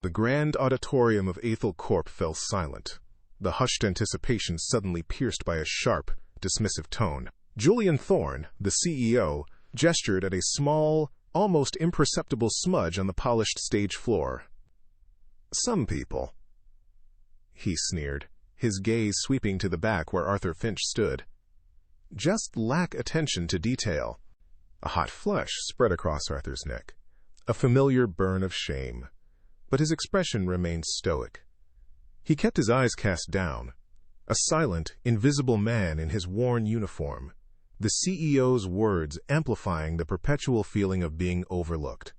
The grand auditorium of Aethel Corp fell silent, the hushed anticipation suddenly pierced by a sharp, dismissive tone. Julian Thorne, the CEO, gestured at a small, almost imperceptible smudge on the polished stage floor. "Some people," he sneered, his gaze sweeping to the back where Arthur Finch stood, "just lack attention to detail." A hot flush spread across Arthur's neck, a familiar burn of shame, but his expression remained stoic. He kept his eyes cast down, a silent, invisible man in his worn uniform, the CEO's words amplifying the perpetual feeling of being overlooked.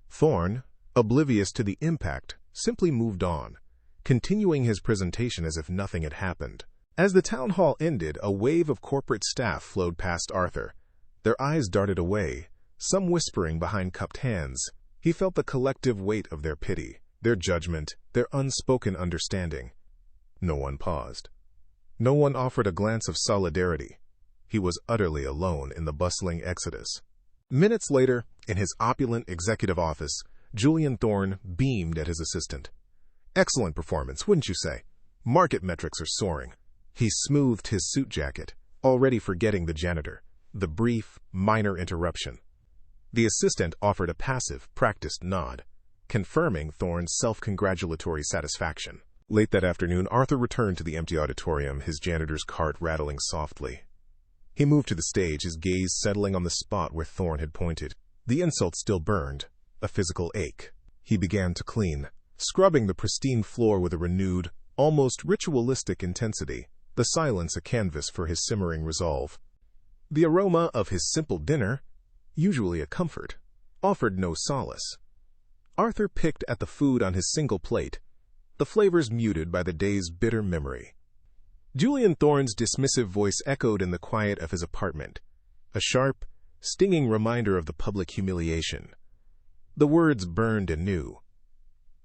Thorne, oblivious to the impact, simply moved on, continuing his presentation as if nothing had happened. As the town hall ended, a wave of corporate staff flowed past Arthur. Their eyes darted away, some whispering behind cupped hands. He felt the collective weight of their pity, their judgment, their unspoken understanding. No one paused. No one offered a glance of solidarity. He was utterly alone in the bustling exodus. Minutes later, in his opulent executive office, Julian Thorne beamed at his assistant. "Excellent performance, wouldn't you say? Market metrics are soaring." He smoothed his suit jacket, already forgetting the janitor, the brief, minor interruption. The assistant offered a passive, practiced nod, confirming Thorne's self-congratulatory satisfaction. Late that afternoon, Arthur returned to the empty auditorium, his janitor's cart rattling softly. He moved to the stage, his gaze settling on the spot where Thorne had pointed. The insult still burned, a physical ache. He began to clean, scrubbing the pristine floor with a renewed, almost ritualistic intensity, the silence a canvas for his simmering resolve. The aroma of his simple dinner, usually a comfort, offered no solace. Arthur picked at the food on his single plate, the flavors muted by the day's bitter memory. Julian Thorne's dismissive voice echoed in the quiet of his apartment, a sharp, stinging reminder of the public humiliation. The words burned anew.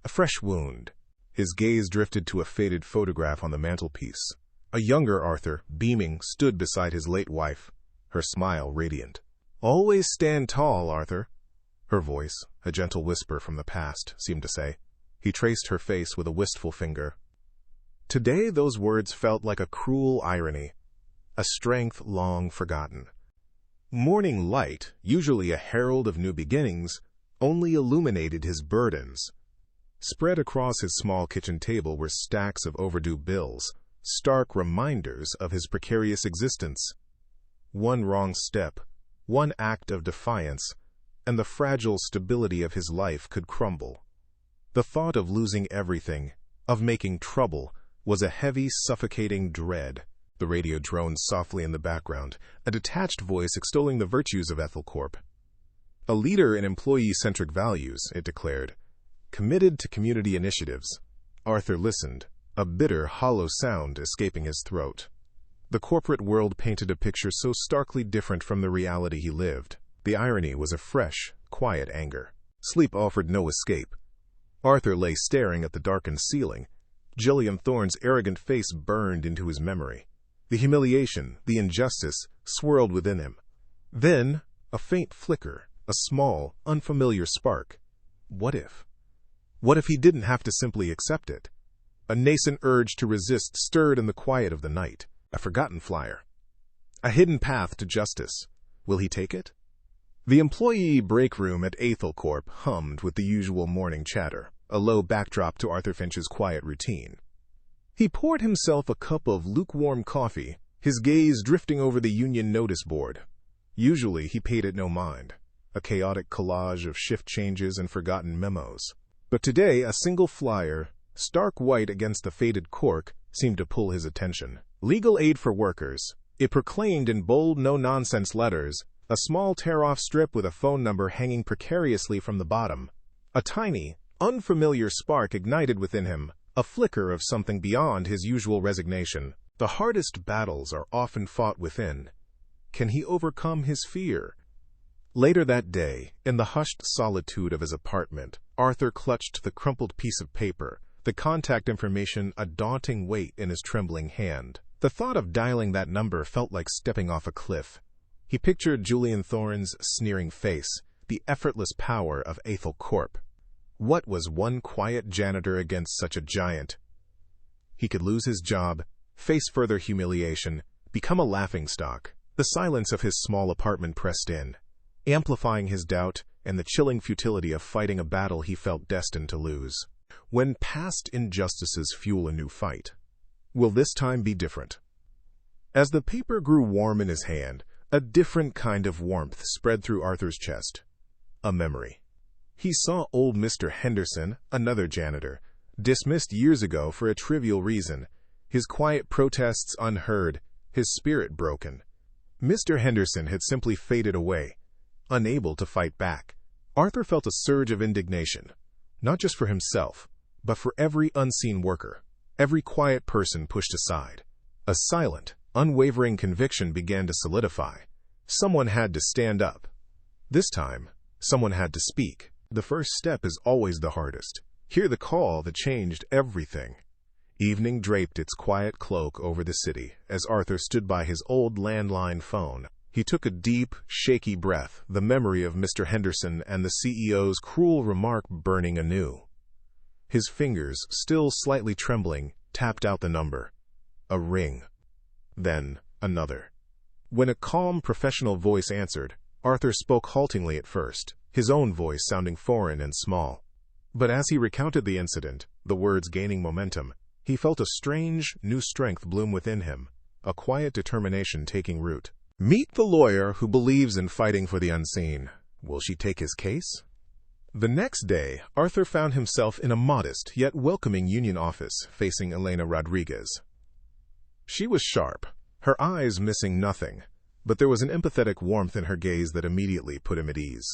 A fresh wound. His gaze drifted to a faded photograph on the mantelpiece. A younger Arthur, beaming, stood beside his late wife, her smile radiant. "Always stand tall, Arthur," her voice, a gentle whisper from the past, seemed to say. He traced her face with a wistful finger. Today those words felt like a cruel irony, a strength long forgotten. Morning light, usually a herald of new beginnings, only illuminated his burdens. Spread across his small kitchen table were stacks of overdue bills, stark reminders of his precarious existence. One wrong step, one act of defiance, and the fragile stability of his life could crumble. The thought of losing everything, of making trouble, was a heavy, suffocating dread. The radio droned softly in the background, a detached voice extolling the virtues of Aethel Corp. A leader in employee-centric values, it declared, committed to community initiatives. Arthur listened, a bitter, hollow sound escaping his throat. The corporate world painted a picture so starkly different from the reality he lived. The irony was a fresh, quiet anger. Sleep offered no escape. Arthur lay staring at the darkened ceiling. Julian Thorne's arrogant face burned into his memory. The humiliation, the injustice, swirled within him. Then, a faint flicker, a small, unfamiliar spark. What if? What if he didn't have to simply accept it? A nascent urge to resist stirred in the quiet of the night. A forgotten flyer. A hidden path to justice. Will he take it? The employee break room at Aethel Corp hummed with the usual morning chatter, a low backdrop to Arthur Finch's quiet routine. He poured himself a cup of lukewarm coffee, his gaze drifting over the union notice board. Usually he paid it no mind, a chaotic collage of shift changes and forgotten memos. But today a single flyer, stark white against the faded cork, seemed to pull his attention. Legal aid for workers. It proclaimed in bold, no-nonsense letters, a small tear-off strip with a phone number hanging precariously from the bottom. A tiny, unfamiliar spark ignited within him, a flicker of something beyond his usual resignation. The hardest battles are often fought within. Can he overcome his fear? Later that day, in the hushed solitude of his apartment, Arthur clutched the crumpled piece of paper, the contact information a daunting weight in his trembling hand. The thought of dialing that number felt like stepping off a cliff. He pictured Julian Thorne's sneering face, the effortless power of Aethel Corp. What was one quiet janitor against such a giant? He could lose his job, face further humiliation, become a laughingstock. The silence of his small apartment pressed in, amplifying his doubt and the chilling futility of fighting a battle he felt destined to lose. When past injustices fuel a new fight, will this time be different? As the paper grew warm in his hand, a different kind of warmth spread through Arthur's chest. A memory. He saw old Mr. Henderson, another janitor, dismissed years ago for a trivial reason, his quiet protests unheard, his spirit broken. Mr. Henderson had simply faded away, unable to fight back. Arthur felt a surge of indignation, not just for himself, but for every unseen worker, every quiet person pushed aside. A silent, unwavering conviction began to solidify. Someone had to stand up. This time, someone had to speak. The first step is always the hardest. Hear the call that changed everything. Evening draped its quiet cloak over the city as Arthur stood by his old landline phone. He took a deep, shaky breath, the memory of Mr. Henderson and the CEO's cruel remark burning anew. His fingers, still slightly trembling, tapped out the number. A ring. Then another. When a calm, professional voice answered, Arthur spoke haltingly at first, his own voice sounding foreign and small. But as he recounted the incident, the words gaining momentum, he felt a strange, new strength bloom within him, a quiet determination taking root. Meet the lawyer who believes in fighting for the unseen. Will she take his case? The next day, Arthur found himself in a modest yet welcoming union office facing Elena Rodriguez. She was sharp, her eyes missing nothing, but there was an empathetic warmth in her gaze that immediately put him at ease.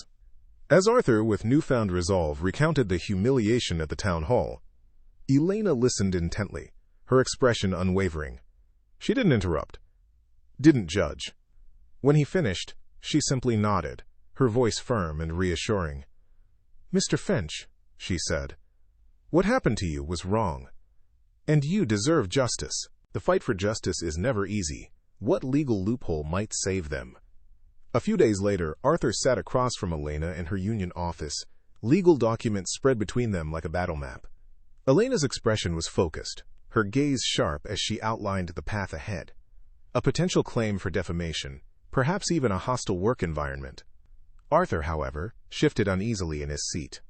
As Arthur, with newfound resolve, recounted the humiliation at the town hall, Elena listened intently, her expression unwavering. She didn't interrupt, didn't judge. When he finished, she simply nodded, her voice firm and reassuring. "Mr. Finch," she said, "what happened to you was wrong, and you deserve justice. The fight for justice is never easy. What legal loophole might save them?" A few days later, Arthur sat across from Elena in her union office, legal documents spread between them like a battle map. Elena's expression was focused, her gaze sharp as she outlined the path ahead. A potential claim for defamation, perhaps even a hostile work environment. Arthur, however, shifted uneasily in his seat.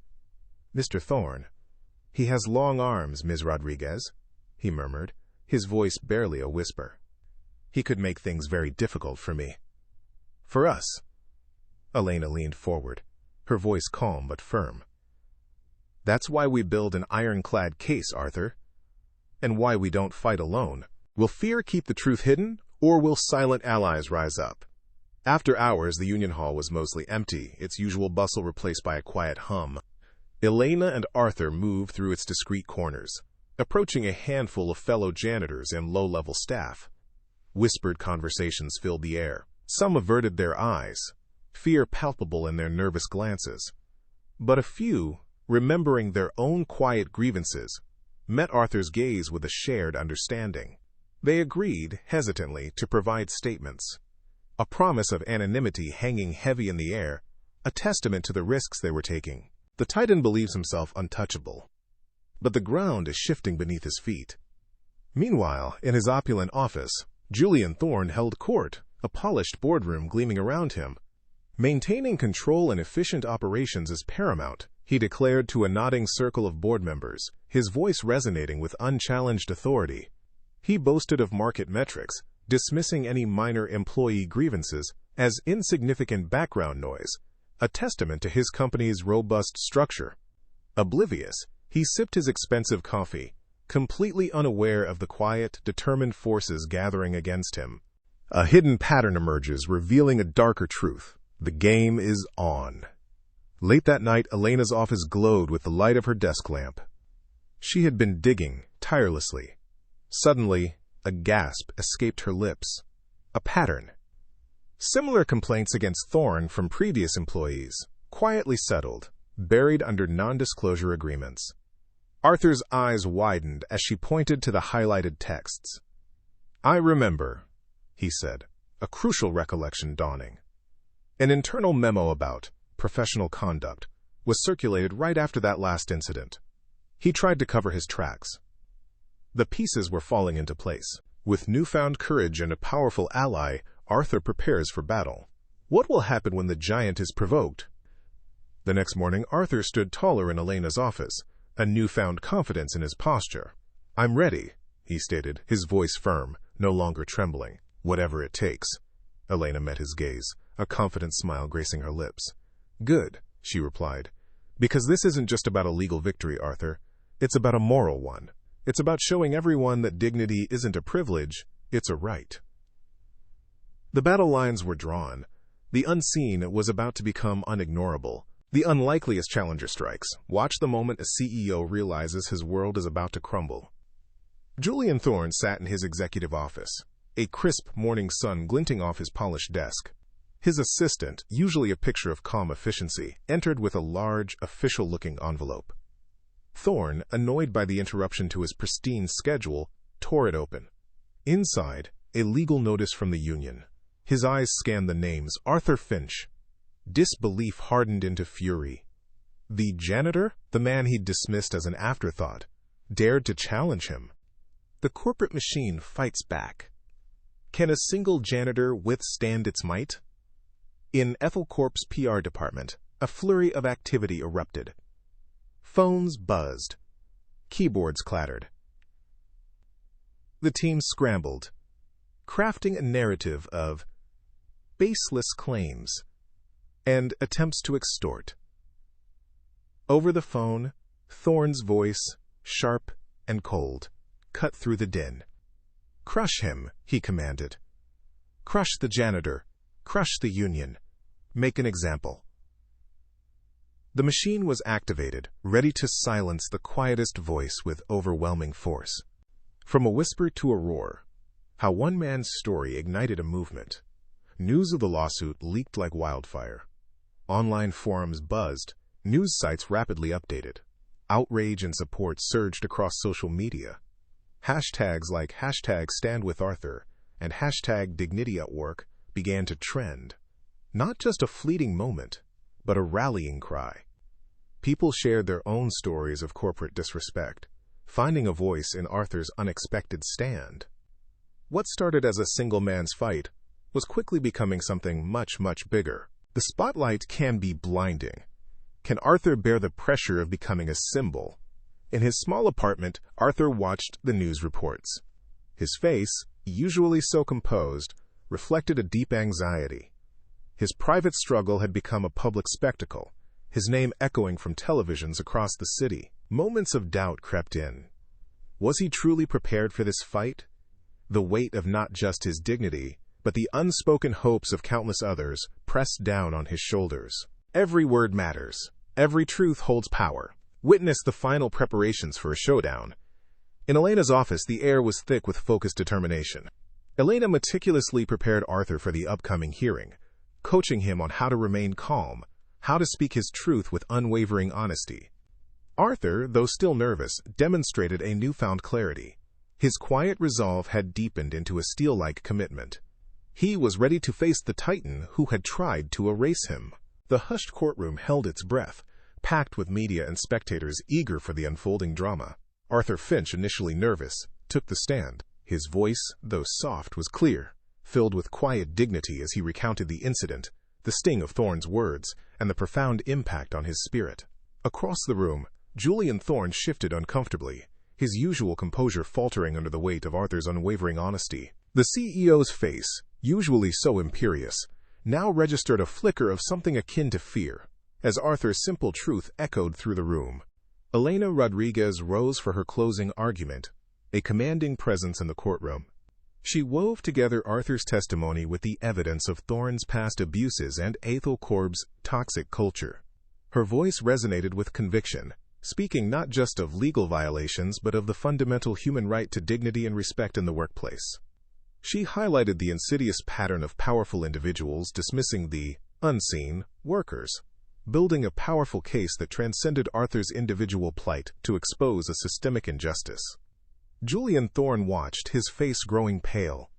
"Mr. Thorne, he has long arms, Ms. Rodriguez," he murmured, his voice barely a whisper. "He could make things very difficult for me." "For us." Elena leaned forward, her voice calm but firm. "That's why we build an ironclad case, Arthur. And why we don't fight alone. Will fear keep the truth hidden, or will silent allies rise up?" After hours, the union hall was mostly empty, its usual bustle replaced by a quiet hum. Elena and Arthur moved through its discreet corners, approaching a handful of fellow janitors and low-level staff. Whispered conversations filled the air. Some averted their eyes, fear palpable in their nervous glances. But a few, remembering their own quiet grievances, met Arthur's gaze with a shared understanding. They agreed, hesitantly, to provide statements. A promise of anonymity hanging heavy in the air, a testament to the risks they were taking. The Titan believes himself untouchable, but the ground is shifting beneath his feet. Meanwhile, in his opulent office, Julian Thorne held court, a polished boardroom gleaming around him. Maintaining control and efficient operations is paramount, he declared to a nodding circle of board members, his voice resonating with unchallenged authority. He boasted of market metrics, dismissing any minor employee grievances as insignificant background noise, a testament to his company's robust structure. Oblivious, he sipped his expensive coffee, completely unaware of the quiet, determined forces gathering against him. A hidden pattern emerges, revealing a darker truth. The game is on. Late that night, Elena's office glowed with the light of her desk lamp. She had been digging tirelessly. Suddenly, a gasp escaped her lips. A pattern. Similar complaints against Thorne from previous employees, quietly settled, buried under non-disclosure agreements. Arthur's eyes widened as she pointed to the highlighted texts. "I remember," he said, a crucial recollection dawning. An internal memo about professional conduct, was circulated right after that last incident. He tried to cover his tracks. The pieces were falling into place. With newfound courage and a powerful ally, Arthur prepares for battle. What will happen when the giant is provoked? The next morning, Arthur stood taller in Elena's office, a newfound confidence in his posture. "I'm ready," he stated, his voice firm, no longer trembling. "Whatever it takes." Elena met his gaze, a confident smile gracing her lips. "Good," she replied. "Because this isn't just about a legal victory, Arthur. It's about a moral one. It's about showing everyone that dignity isn't a privilege, it's a right." The battle lines were drawn. The unseen was about to become unignorable. The unlikeliest challenger strikes. Watch the moment a CEO realizes his world is about to crumble. Julian Thorne sat in his executive office, a crisp morning sun glinting off his polished desk. His assistant, usually a picture of calm efficiency, entered with a large, official-looking envelope. Thorne, annoyed by the interruption to his pristine schedule, tore it open. Inside, a legal notice from the union. His eyes scanned the names: Arthur Finch. Disbelief hardened into fury. The janitor, the man he'd dismissed as an afterthought, dared to challenge him. The corporate machine fights back. Can a single janitor withstand its might? In Aethel Corp's PR department, a flurry of activity erupted. Phones buzzed. Keyboards clattered. The team scrambled, crafting a narrative of baseless claims and attempts to extort. Over the phone, Thorne's voice, sharp and cold, cut through the din. "Crush him," he commanded. "Crush the janitor. Crush the union. Make an example." The machine was activated, ready to silence the quietest voice with overwhelming force. From a whisper to a roar, how one man's story ignited a movement. News of the lawsuit leaked like wildfire. Online forums buzzed, news sites rapidly updated. Outrage and support surged across social media. Hashtags like #StandWithArthur and #DignityAtWork began to trend. Not just a fleeting moment, but a rallying cry. People shared their own stories of corporate disrespect, finding a voice in Arthur's unexpected stand. What started as a single man's fight was quickly becoming something much, much bigger. The spotlight can be blinding. Can Arthur bear the pressure of becoming a symbol? In his small apartment, Arthur watched the news reports. His face, usually so composed, reflected a deep anxiety. His private struggle had become a public spectacle, his name echoing from televisions across the city. Moments of doubt crept in. Was he truly prepared for this fight? The weight of not just his dignity, but the unspoken hopes of countless others pressed down on his shoulders. Every word matters. Every truth holds power. Witness the final preparations for a showdown. In Elena's office, the air was thick with focused determination. Elena meticulously prepared Arthur for the upcoming hearing, coaching him on how to remain calm, how to speak his truth with unwavering honesty. Arthur, though still nervous, demonstrated a newfound clarity. His quiet resolve had deepened into a steel-like commitment. He was ready to face the titan who had tried to erase him. The hushed courtroom held its breath, packed with media and spectators eager for the unfolding drama. Arthur Finch, initially nervous, took the stand. His voice, though soft, was clear, filled with quiet dignity as he recounted the incident, the sting of Thorne's words, and the profound impact on his spirit. Across the room, Julian Thorne shifted uncomfortably, his usual composure faltering under the weight of Arthur's unwavering honesty. The CEO's face, usually so imperious, now registered a flicker of something akin to fear, as Arthur's simple truth echoed through the room. Elena Rodriguez rose for her closing argument, a commanding presence in the courtroom. She wove together Arthur's testimony with the evidence of Thorne's past abuses and Aethel Corp's toxic culture. Her voice resonated with conviction, speaking not just of legal violations but of the fundamental human right to dignity and respect in the workplace. She highlighted the insidious pattern of powerful individuals dismissing the unseen workers, building a powerful case that transcended Arthur's individual plight to expose a systemic injustice. Julian Thorne watched, his face growing pale.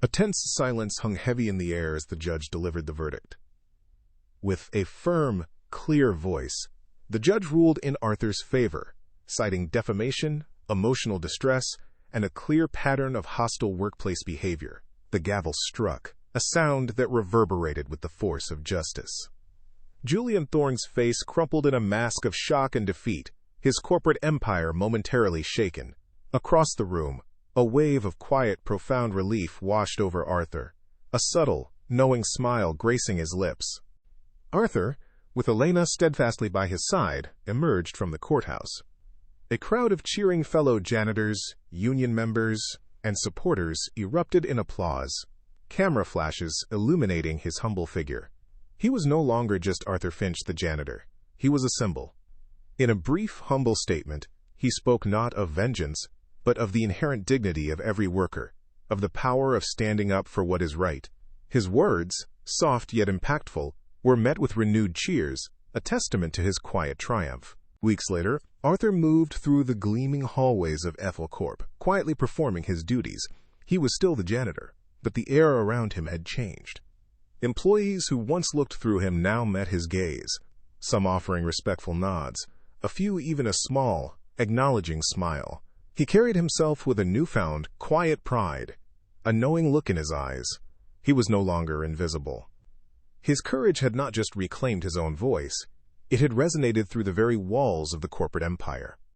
A tense silence hung heavy in the air as the judge delivered the verdict. With a firm, clear voice. The judge ruled in Arthur's favor, citing defamation, emotional distress, and a clear pattern of hostile workplace behavior. The gavel struck, a sound that reverberated with the force of justice. Julian Thorne's face crumpled in a mask of shock and defeat, his corporate empire momentarily shaken. Across the room, a wave of quiet, profound relief washed over Arthur, a subtle, knowing smile gracing his lips. Arthur, with Elena steadfastly by his side, emerged from the courthouse. A crowd of cheering fellow janitors, union members, and supporters erupted in applause, camera flashes illuminating his humble figure. He was no longer just Arthur Finch the janitor. He was a symbol. In a brief, humble statement, he spoke not of vengeance, but of the inherent dignity of every worker, of the power of standing up for what is right. His words, soft yet impactful, were met with renewed cheers, a testament to his quiet triumph. Weeks later, Arthur moved through the gleaming hallways of Aethel Corp, quietly performing his duties. He was still the janitor, but the air around him had changed. Employees who once looked through him now met his gaze, some offering respectful nods, a few even a small, acknowledging smile. He carried himself with a newfound, quiet pride, a knowing look in his eyes. He was no longer invisible. His courage had not just reclaimed his own voice, it had resonated through the very walls of the corporate empire.